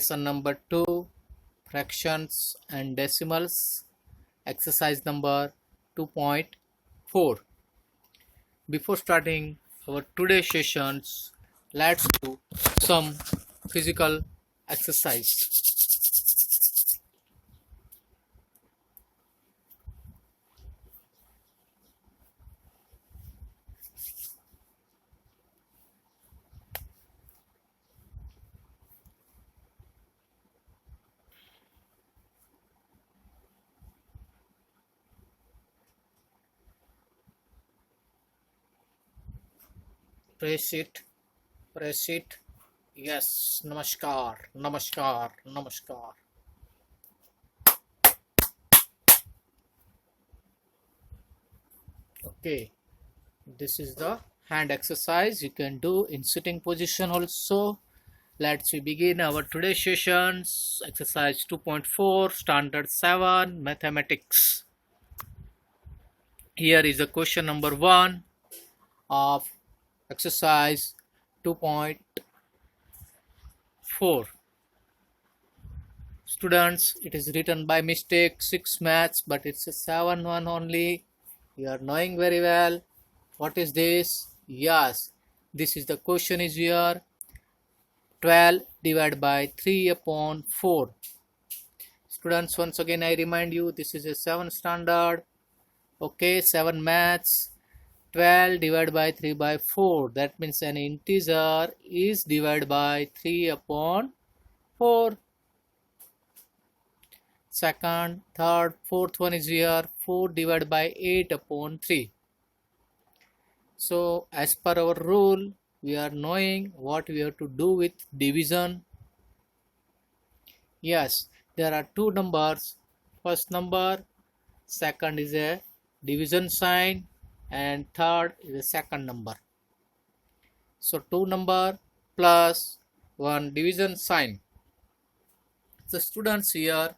Lesson number 2, fractions and decimals, exercise number 2.4. Before starting our today's sessions, let's do some physical exercise. Press it. Yes, namaskar. Okay, this is the hand exercise you can do in sitting position also. Let's begin our today's sessions. Exercise 2.4, standard 7, mathematics. Here is the question number 1 of exercise 2.4. Students, it is written by mistake 6 maths, but it's a 7 one only. You are knowing very well. What is this? Yes, this is the question is here. 12 divided by 3 upon 4. Students, once again I remind you, this is a 7 standard. Okay, 7 maths. 12 divided by 3 by 4. That means an integer is divided by 3 upon 4. Second, third, fourth one is here. 4 divided by 8 upon 3. So as per our rule, we are knowing what we have to do with division. Yes, there are two numbers. First number, second is a division sign, and third is a second number. So 2 number plus 1 division sign. The students here,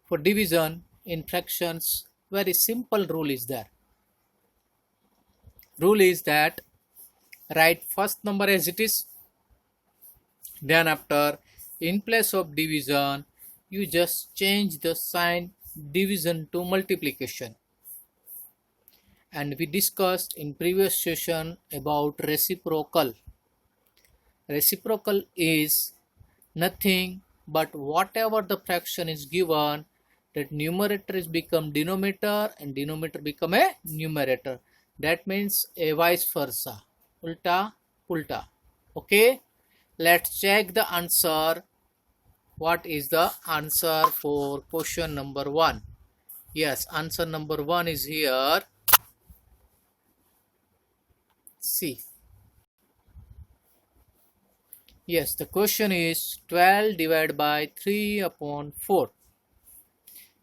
for division in fractions, very simple rule is there. Rule is that write first number as it is, then after in place of division you just change the sign division to multiplication. And we discussed in previous session about reciprocal. Reciprocal is nothing but whatever the fraction is given, that numerator is become denominator and denominator become a numerator. That means a vice versa, ulta pulta. Okay, let's check the answer. What is the answer for question number 1? Yes, answer number 1 is here. C. Yes, the question is 12 divided by 3 upon 4.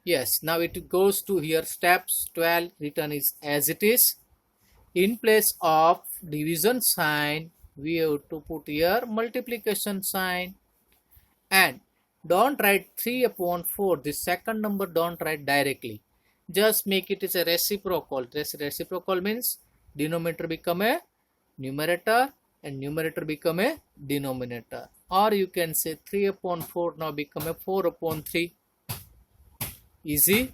Yes, now it goes to here steps. 12 written is as it is. In place of division sign, we have to put here multiplication sign. And don't write 3 upon 4. The second number don't write directly. Just make it as a reciprocal. Reciprocal means denominator become a numerator and numerator become a denominator. Or you can say 3 upon 4 now become a 4 upon 3. Easy?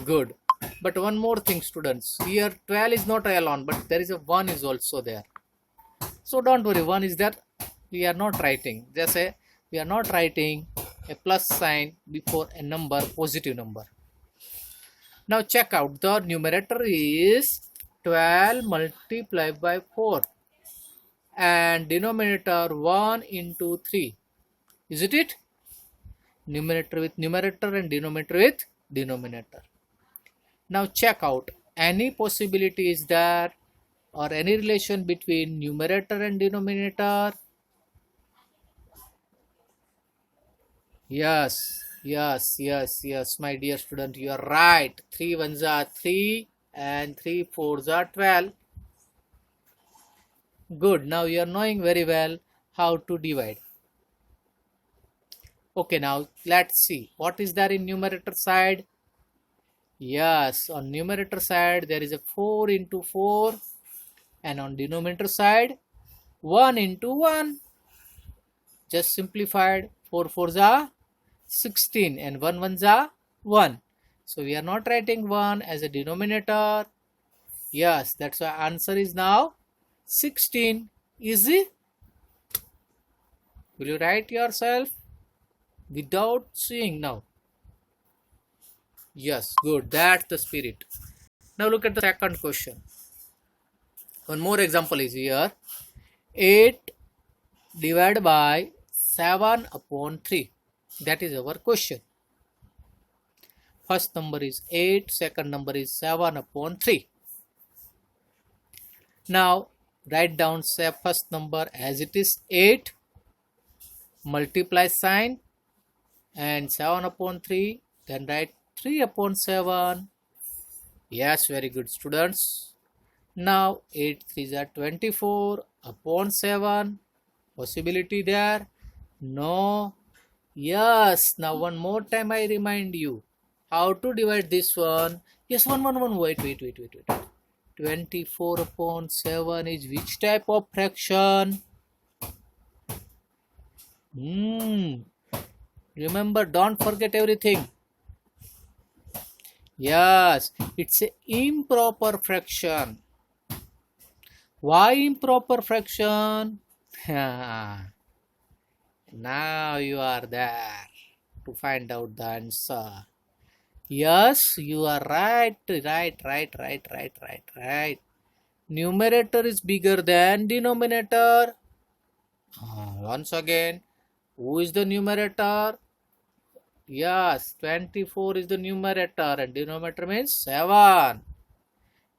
Good. But one more thing, students. Here 12 is not alone, but there is a 1 is also there. So don't worry, 1 is there. We are not writing. Just say we are not writing a plus sign before a number, positive number. Now check out. The numerator is 12 multiplied by 4. And denominator 1 into 3. Isn't it? Numerator with numerator and denominator with denominator. Now check out. Any possibility is there or any relation between numerator and denominator? Yes, my dear student, you are right. 3 ones are 3 and 3 fours are 12. Good. Now you are knowing very well how to divide. Okay, now let's see. What is there in numerator side? Yes, on numerator side there is a 4 into 4, and on denominator side 1 into 1. Just simplified. 4 4s are 16 and 1 1s are 1. So we are not writing 1 as a denominator. Yes, that's why answer is now 16. Easy? Will you write yourself without seeing now? Yes, good. That's the spirit. Now look at the second question. One more example is here. 8 divided by 7 upon 3. That is our question. First number is 8, second number is 7 upon 3. Now write down first number as it is 8, multiply sign and 7 upon 3, then write 3 upon 7. Yes, very good students. Now 8 3s are 24 upon 7. Possibility there? No. Yes. Now one more time I remind you how to divide this one. Yes, one. Wait. 24 upon 7 is which type of fraction? Remember, don't forget everything. Yes, it's an improper fraction. Why improper fraction? Now you are there to find out the answer. Yes, you are right. Numerator is bigger than denominator. Once again, who is the numerator? Yes, 24 is the numerator and denominator means 7.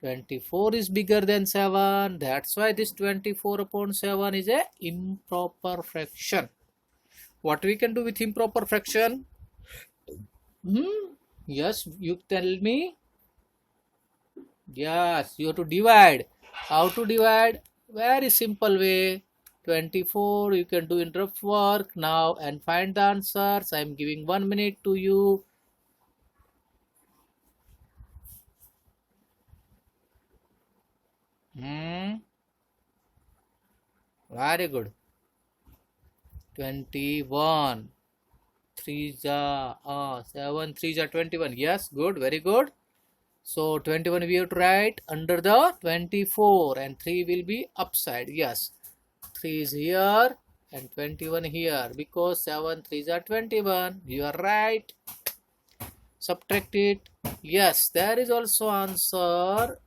24 is bigger than 7. That's why this 24 upon 7 is a improper fraction. What we can do with improper fraction? Yes, you tell me. Yes, you have to divide. How to divide? Very simple way. 24 you can do in rough work now and find the answers. I am giving 1 minute to you. Very good. 21. 3s are 7 3s are 21. Yes, good, very good. So 21 we have to write under the 24 and 3 will be upside. Yes, 3 is here and 21 here because 7 3s are 21. You are right. Subtract it. Yes, there is also answer.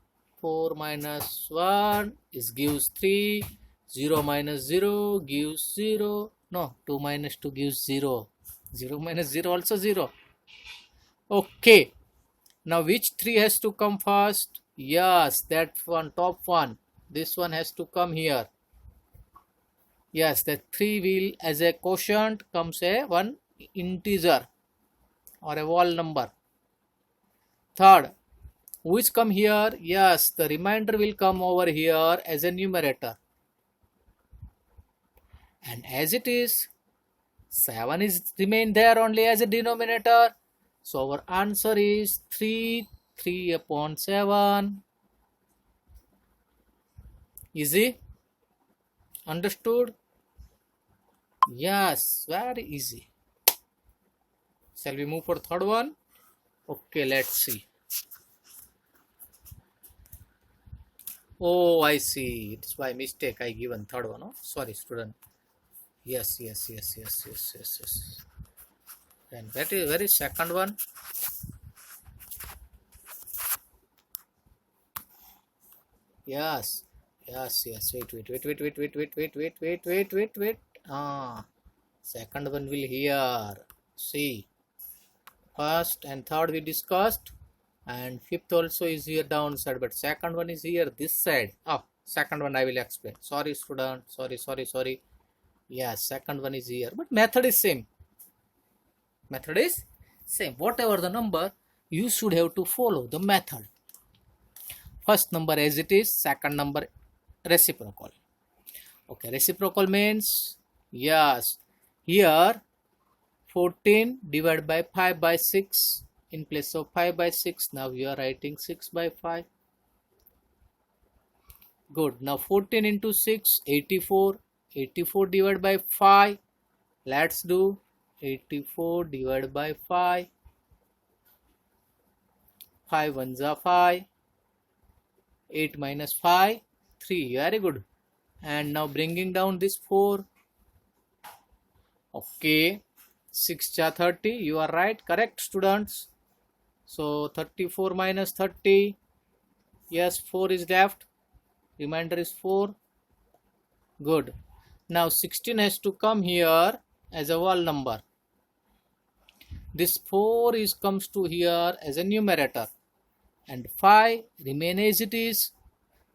4 minus 1 is gives 3. 0 minus 0 gives 0. No, 2 minus 2 gives 0. 0 minus 0 also 0. Okay. Now which 3 has to come first? Yes, that one, top one. This one has to come here. Yes, that 3 will as a quotient comes a one integer or a whole number. Third, which come here? Yes, the remainder will come over here as a numerator. And as it is, 7 is remain there only as a denominator. So our answer is 3 upon 7. Easy? Understood? Yes, very easy. Shall we move for third one? Okay, let's see. Oh, I see. It's by mistake I given third one. Oh, sorry, student. Yes. And that is very second one. Yes. Wait. Second one will here. See. First and third we discussed. And fifth also is here downside. But second one is here this side. Second one I will explain. Sorry, student. Sorry. Yes, second one is here. But method is same. Whatever the number, you should have to follow the method. First number as it is, second number reciprocal. Okay, reciprocal means, yes, here 14 divided by 5 by 6 in place of 5 by 6. Now we are writing 6 by 5. Good. Now 14 into 6, 84. 84 divided by 5. Let's do 84 divided by 5. 5 ones are 5. 8 minus 5, 3. Very good. And now bringing down this 4. Okay. 6 ja 30. You are right. Correct, students. So 34 minus 30. Yes, 4 is left. Remainder is 4. Good. Now 16 has to come here as a whole number. This 4 comes to here as a numerator. And 5 remain as it is.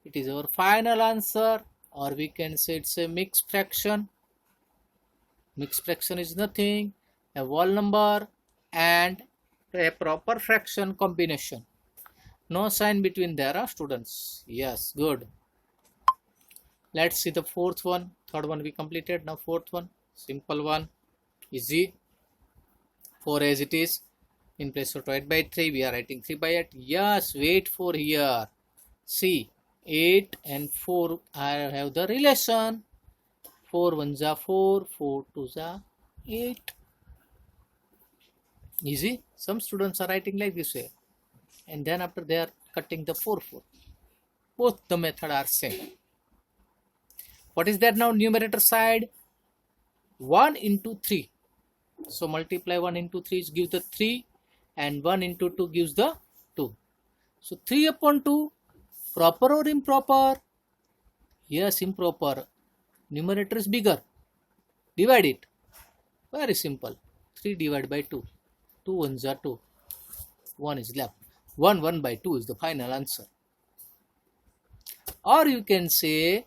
It is our final answer, or we can say it's a mixed fraction. Mixed fraction is nothing, a whole number and a proper fraction combination. No sign between there, students. Yes, good. Let's see the fourth one. Third one we completed. Now fourth one, simple one, easy. 4 as it is. In place of divide by 3, we are writing 3 by 8. Yes, wait for here. See, 8 and 4 have the relation. 4 ones are 4, 4 twos are 8. Easy. Some students are writing like this way. And then after they are cutting the 4, 4. Both the method are same. What is that now? Numerator side. 1 into 3. So multiply 1 into 3 gives the 3. And 1 into 2 gives the 2. So 3 upon 2, proper or improper? Yes, improper. Numerator is bigger. Divide it. Very simple. 3 divided by 2. 2 ones are 2. 1 is left. 1 by 2 is the final answer. Or you can say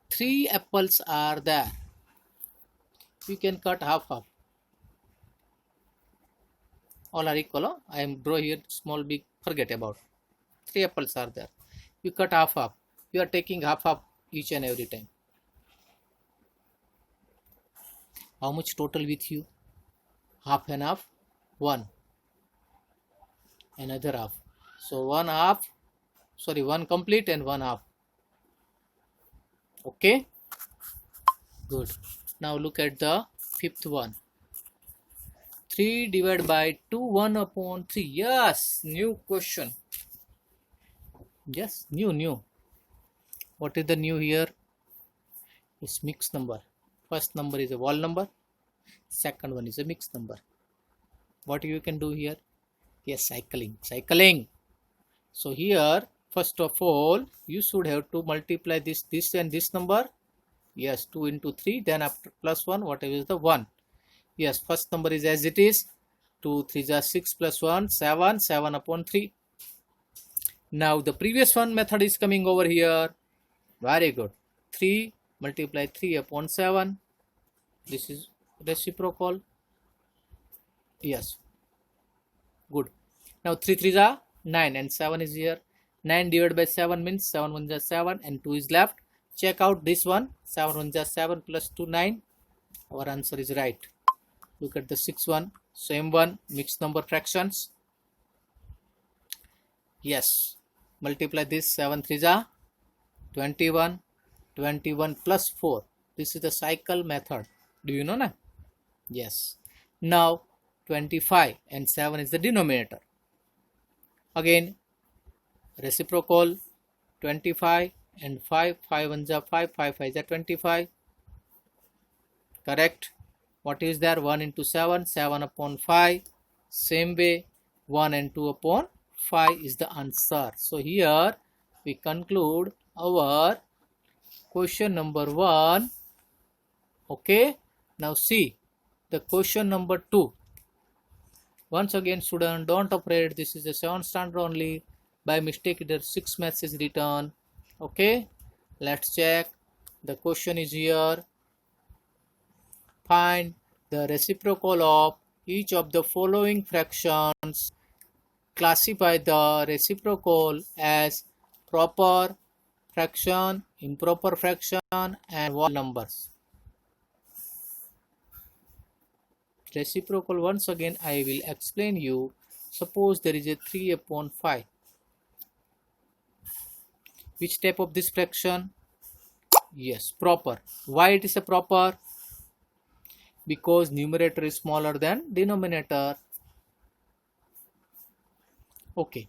3 apples are there. You can cut half. All are equal. Huh? I am draw here small, big, forget about. 3 apples are there. You cut half. You are taking half each and every time. How much total with you? Half and half. 1. Another half. So 1 half. Sorry, 1 complete and 1 half. Okay. Good. Now look at the fifth one. 3 divided by 2, 1 upon 3. Yes, new question. Yes, new. What is the new here? It's mixed number. First number is a whole number. Second one is a mixed number. What you can do here? Yes, cycling. So here, first of all, you should have to multiply this and this number. Yes, 2 into 3. Then after plus 1, whatever is the 1. Yes, first number is as it is. 2 3s are 6 plus 1, 7. 7 upon 3. Now the previous one method is coming over here. Very good. 3 multiply 3 upon 7. This is reciprocal. Yes. Good. Now 3 3s are 9 and 7 is here. 9 divided by 7 means 7 1s are 7 and 2 is left. Check out this one. 7 1s are 7 plus 2 9. Our answer is right. Look at the 6th one. Same one. Mixed number fractions. Yes. Multiply this. 7 3s are 21. 21 plus 4. This is the cycle method. Do you know na? Yes. Now 25 and 7 is the denominator. Again reciprocal. 25 and 5. 5 1s are 5. 5 5s are 25. Correct. What is there? 1 into 7. 7 upon 5. Same way 1 and 2 upon 5 is the answer. So here we conclude our question number 1. Okay. Now see the question number 2. Once again, student, don't afraid. This is a 7th standard only. By mistake, there 6 maths is written. Okay. Let's check. The question is here. Find the reciprocal of each of the following fractions. Classify the reciprocal as proper fraction, improper fraction, and whole numbers. Reciprocal, once again I will explain you. Suppose there is a 3 upon 5. Which type of this fraction? Yes, proper. Why it is a proper? because numerator is smaller than denominator. Okay,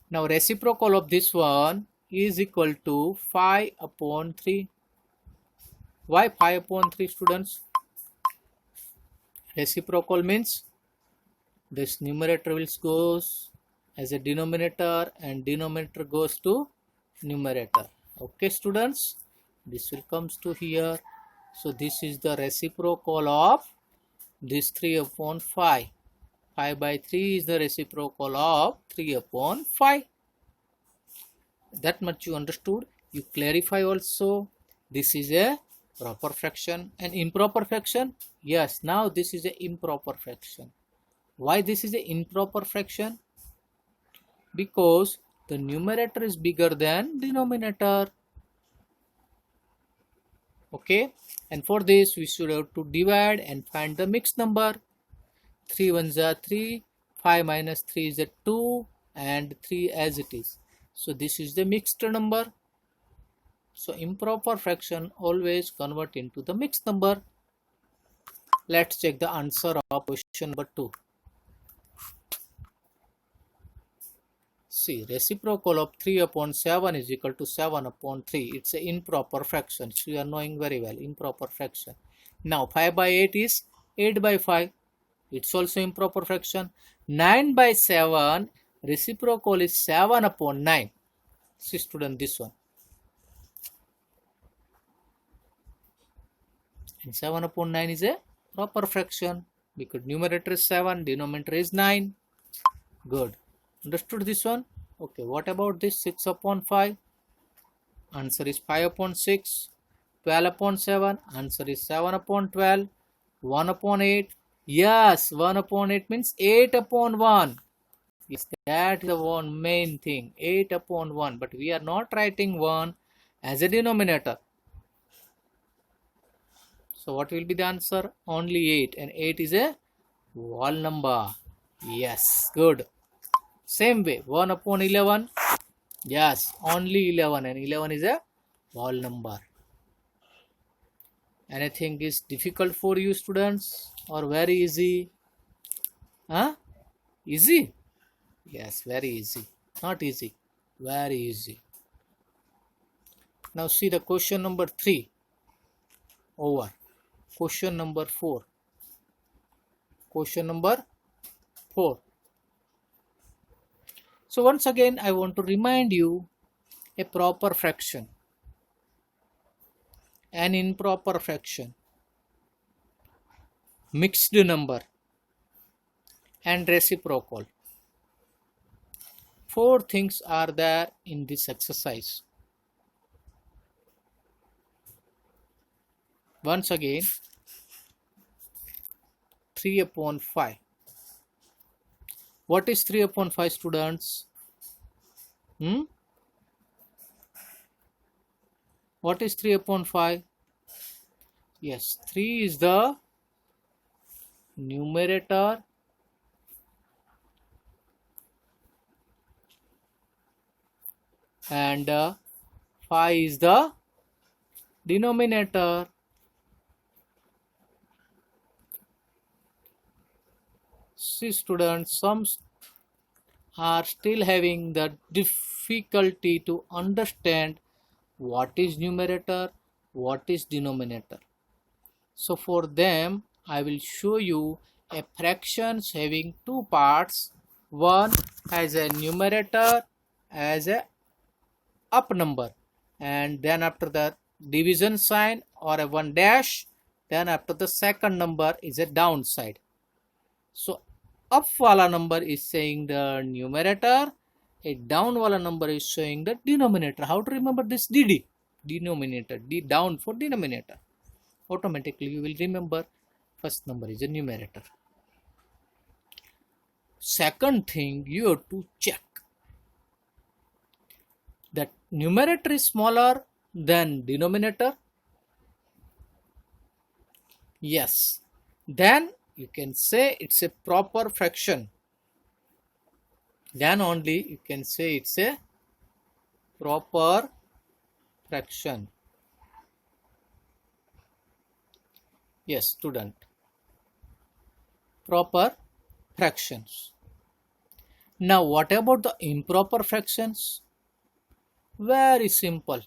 now reciprocal of this one is equal to 5 upon 3. Why 5 upon 3, students? Reciprocal means this numerator will goes as a denominator and denominator goes to numerator. Okay, students, this will comes to here. So this is the reciprocal of this 3 upon 5. 5 by 3 is the reciprocal of 3 upon 5. That much you understood. You clarify also. This is a proper fraction. And improper fraction? Yes, now this is a improper fraction. Why this is a improper fraction? Because the numerator is bigger than denominator. Okay, and for this we should have to divide and find the mixed number. 3 ones are 3, 5 minus 3 is a 2, and 3 as it is. So this is the mixed number. So improper fraction always convert into the mixed number. Let's check the answer of question number 2. See, reciprocal of 3 upon 7 is equal to 7 upon 3. It's an improper fraction. So you are knowing very well, improper fraction. Now 5 by 8 is 8 by 5. It's also improper fraction. 9 by 7, reciprocal is 7 upon 9. See, student, this one. And 7 upon 9 is a proper fraction because numerator is 7, denominator is 9. Good. Understood this one? Okay, what about this 6 upon 5? Answer is 5 upon 6. 12 upon 7. Answer is 7 upon 12. 1 upon 8. Yes, 1 upon 8 means 8 upon 1. Yes, that is the one main thing. 8 upon 1. But we are not writing 1 as a denominator. So what will be the answer? Only 8. And 8 is a whole number. Yes, good. Same way, 1 upon 11. Yes, only 11. And 11 is a whole number. Anything is difficult for you, students? Or very easy? Huh? Easy? Yes, very easy. Not easy. Very easy. Now see the question number 3. Over. Question number 4. Question number 4. So once again, I want to remind you a proper fraction, an improper fraction, mixed number, and reciprocal. 4 things are there in this exercise. Once again, 3 upon 5. What is 3 upon 5, students? What is 3 upon 5? Yes, 3 is the numerator and 5 is the denominator. See, students, some are still having the difficulty to understand what is numerator, what is denominator. So for them, I will show you a fractions having 2 parts. One has a numerator as a up number, and then after the division sign or a 1 dash, then after the second number is a down side. So up wala number is saying the numerator, a down wala number is showing the denominator. How to remember this? DD, denominator, D down for denominator. Automatically you will remember first number is a numerator. Second thing, you have to check that numerator is smaller than denominator. Yes, then you can say it's a proper fraction. Then only you can say it's a proper fraction. Yes, student. proper fractions. Now what about the improper fractions? Very simple.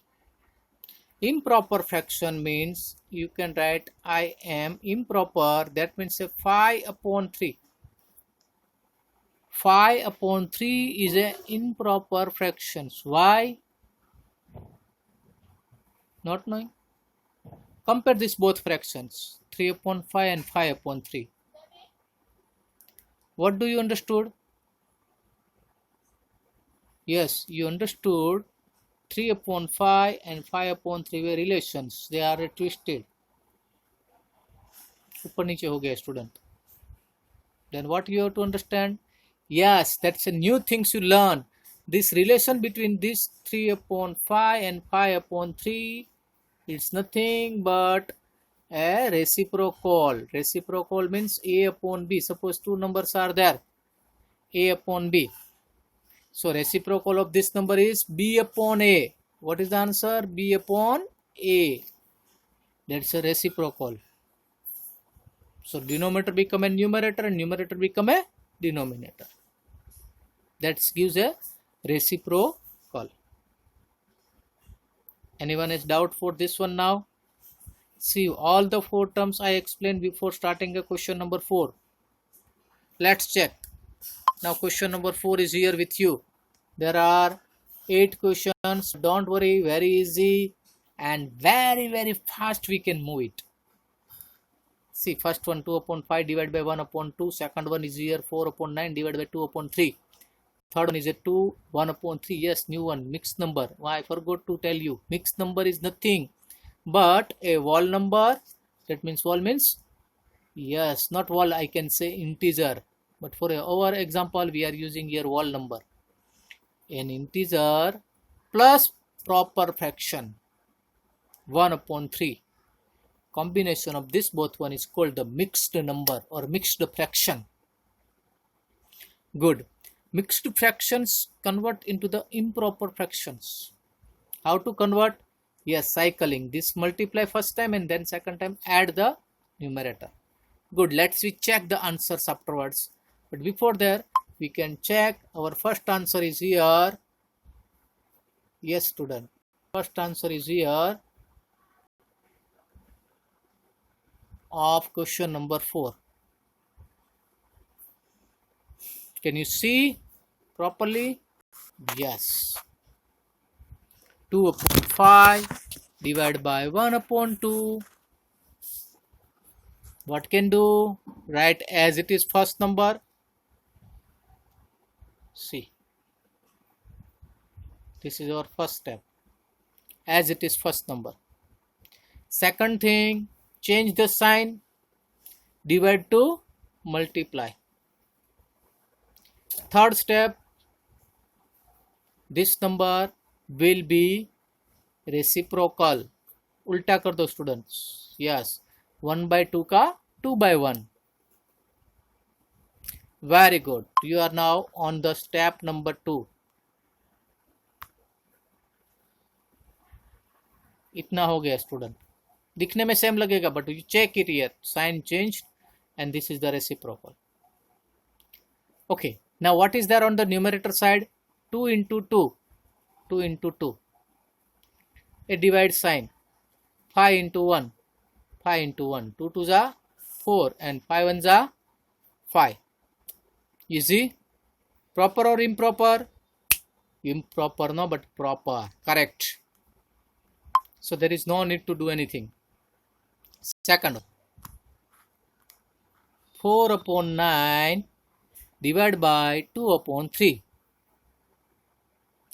Improper fraction means you can write I am improper, that means a 5 upon 3. 5 upon 3 is a improper fractions. Why? Not knowing. Compare these both fractions, 3 upon 5 and 5 upon 3. What do you understood? Yes, you understood 3 upon 5 and 5 upon 3 were relations. They are twisted. ऊपर नीचे हो गया student. Then what you have to understand? Yes, that's a new things you learn. This relation between this 3 upon 5 and 5 upon 3 is nothing but a reciprocal. Reciprocal means A upon B. Suppose two numbers are there, A upon B. So reciprocal of this number is B upon A. What is the answer? B upon A. That's a reciprocal. So denominator become a numerator and numerator become a denominator. That gives a reciprocal. Anyone has doubt for this one now? See, all the 4 terms I explained before starting a question number 4. Let's check. Now question number 4 is here with you. There are 8 questions. Don't worry, very easy and very fast we can move it. See, first one 2 upon 5 divided by 1 upon 2. Second one is here 4 upon 9 divided by 2 upon 3. Third one is a 2, 1 upon 3. Yes, new one, mixed number. I forgot to tell you. Mixed number is nothing but a whole number. That means whole means, yes, not whole, I can say integer. But for our example, we are using here whole number. An integer plus proper fraction. 1 upon 3. Combination of this both one is called the mixed number or mixed fraction. Good. Mixed fractions convert into the improper fractions. How to convert? Yes, cycling. This multiply first time and then second time add the numerator. Good. Let's check the answers afterwards. But before that, we can check our first answer is here. Yes, student. First answer is here of question number 4. Can you see properly? Yes. 2 upon 5 divided by 1 upon 2. What can do? Write as it is first number. See. This is our first step. As it is first number. Second thing, change the sign. Divide to multiply. Third step, this number will be reciprocal. उल्टा कर दो students. Yes, 1 by 2 का 2 by 1. Very good. You are now on the step number 2. इतना हो गया student. दिखने में same लगेगा but you check it here. Sign changed and this is the reciprocal. Okay. Now what is there on the numerator side? 2 into 2. 2 into 2. A divide sign. 5 into 1. 5 into 1. 2 2s are 4 and 5 1s are 5. Easy? Proper or improper? Improper, no, but proper. Correct. So there is no need to do anything. Second, 4 upon 9 divided by 2 upon 3.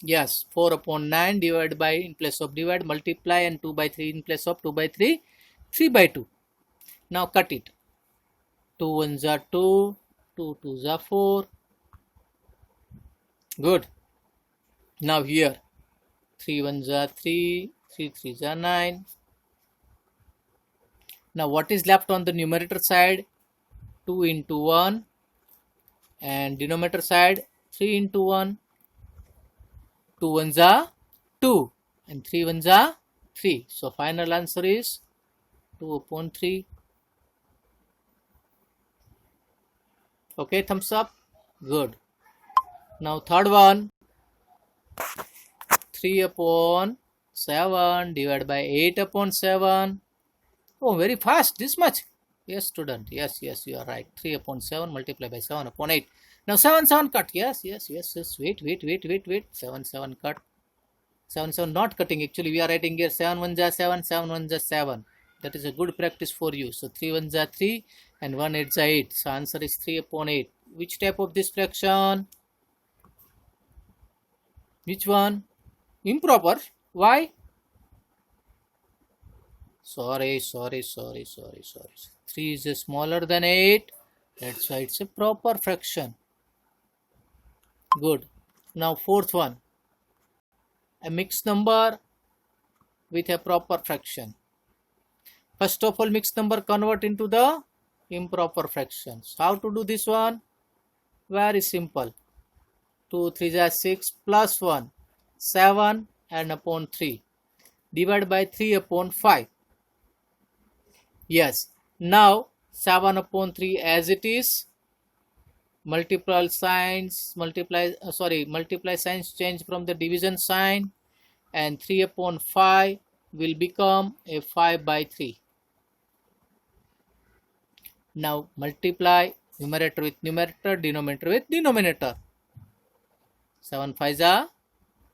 Yes, 4 upon 9 divided by, in place of divide, multiply, and 2 by 3 in place of 2 by 3, 3 by 2. Now cut it. 2 1s are 2, 2 2s are 4. Good. Now here, 3 1s are 3, 3 3s are 9. Now what is left on the numerator side? 2 into 1. And denominator side 3 into 1. 2 1s are 2 and 3 1s are 3. So final answer is 2 upon 3. Okay, thumbs up. Good. Now third one, 3 upon 7 divided by 8 upon 7. Oh, very fast, this much. Yes, student. Yes, you are right. 3 upon 7 multiplied by 7 upon 8. Now 7 cut. Yes. Wait. 7 cut. 7 not cutting. Actually, we are writing here 7 1 ja 7, 7 1 ja 7. That is a good practice for you. So 3 1 ja 3 and 1 8 ja 8. So answer is 3 upon 8. Which type of this fraction? Which one? Improper. Why? Sorry. 3 is smaller than 8. That's why it's a proper fraction. Good. Now fourth one. A mixed number with a proper fraction. First of all, mixed number convert into the improper fractions. How to do this one? Very simple. 2 3 are 6 plus 1, 7 and upon 3. Divide by 3 upon 5. Yes. Now 7 upon 3 as it is. Multiply signs change from the division sign, and 3 upon 5 will become a 5 by 3. Now multiply numerator with numerator, denominator with denominator. 7 5 are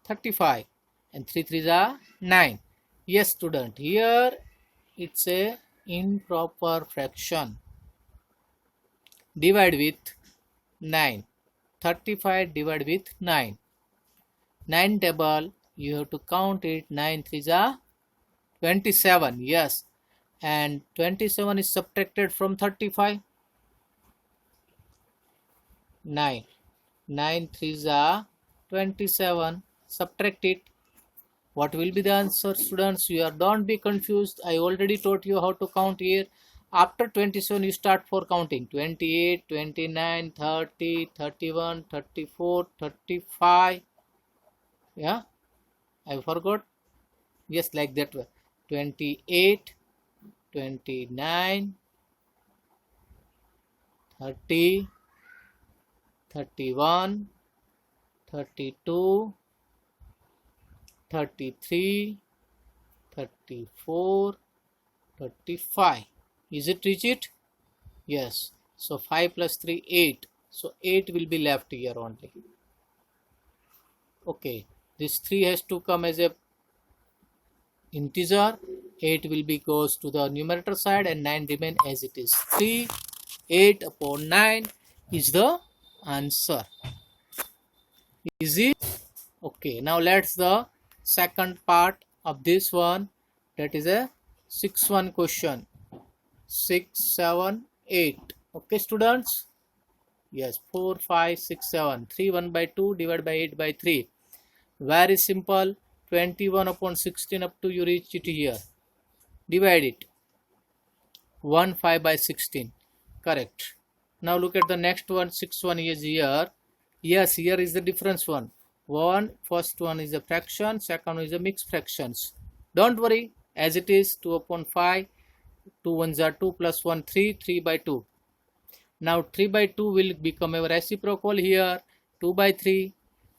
35 and 3 3 are 9. Yes, student, here it's a improper fraction. Divide with 9. 35 divided with 9. 9 table, you have to count it. 9 3 are 27. Yes. And 27 is subtracted from 35. 9. 9 3 are 27. Subtract it. What will be the answer, students? Don't be confused. I already taught you how to count here. After 27, you start for counting. 28, 29, 30, 31, 34, 35. Yeah, I forgot. Yes, like that way. 28, 29, 30, 31, 32, 33, 34, 35. Is it rigid? Yes. So 5 plus 3, 8. So 8 will be left here only. Okay. This 3 has to come as a integer. 8 will be goes to the numerator side and 9 remain as it is. 3, 8 upon 9 is the answer. Easy? Okay. Now let's the second part of this one. That is a 6-1 question. 6, 7, 8. Okay, students? Yes, 4, 5, 6, 7. 3, 1 by 2 divided by 8 by 3. Very simple. 21 upon 16 up to you reach it here. Divide it. 1, 5 by 16. Correct. Now look at the next one. 6, 1 is here. Yes, here is the difference one. First one is a fraction. Second one is a mixed fractions. Don't worry. As it is, 2 upon 5. 2 1s are 2 plus 1 3, 3 by 2. Now 3 by 2 will become a reciprocal here. 2 by 3,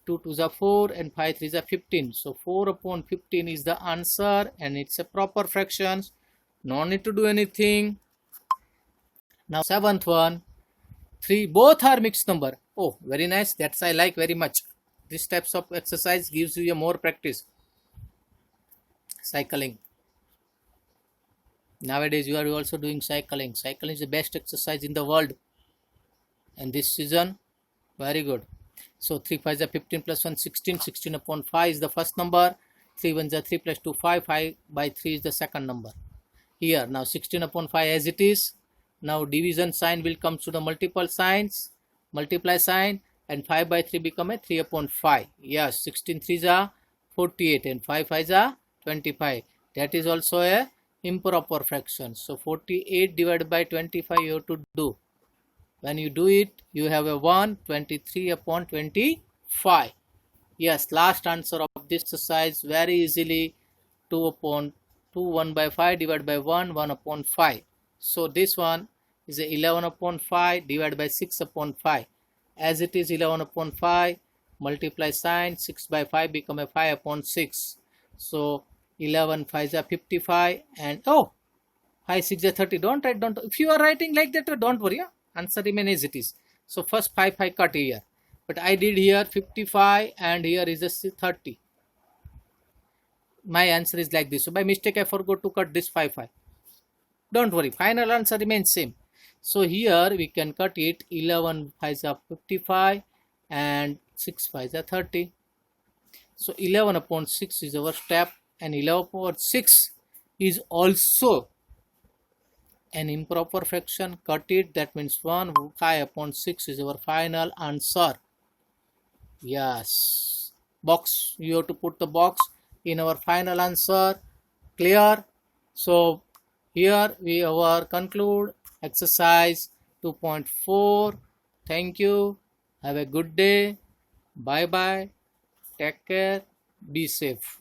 2 2s are 4 and 5 3s are 15. So 4 upon 15 is the answer and it's a proper fractions. No need to do anything. Now seventh one, 3, both are mixed number. Oh, very nice. That's I like very much. This types of exercise gives you a more practice. Cycling. Nowadays you are also doing cycling. Cycling is the best exercise in the world. And this season, very good. So 3 5 are 15 plus 1 16. 16 upon 5 is the first number. 3 1 are 3 plus 2 5. 5 by 3 is the second number. Here now 16 upon 5 as it is. Now division sign will come to the multiple signs. Multiply sign and 5 by 3 become a 3 upon 5. Yes, 16 3s are 48 and 5 5s are 25. That is also a improper fraction. So 48 divided by 25 you have to do. When you do it, you have a 123 upon 25. Yes, last answer of this exercise very easily 2 upon 2 1 by 5 divided by 1 1 upon 5. So this one is 11 upon 5 divided by 6 upon 5. As it is 11 upon 5, multiply sign, 6 by 5 become a 5 upon 6. So 11 5 is 55 and 5 6 is 30. Don't write, if you are writing like that, don't worry. Answer remains as it is. So first 5 cut here. But I did here 55 and here is a 30. My answer is like this. So by mistake I forgot to cut this 5. Don't worry, final answer remains same. So here we can cut it 11 5 is 55 and 6 5 is 30. So 11 upon 6 is our step, and 11 upon 6 is also an improper fraction. Cut it, that means 1 5 upon 6 is our final answer. Yes, box, you have to put the box in our final answer. Clear? So here we have conclude exercise 2.4. Thank you. Have a good day. Bye bye. Take care. Be safe.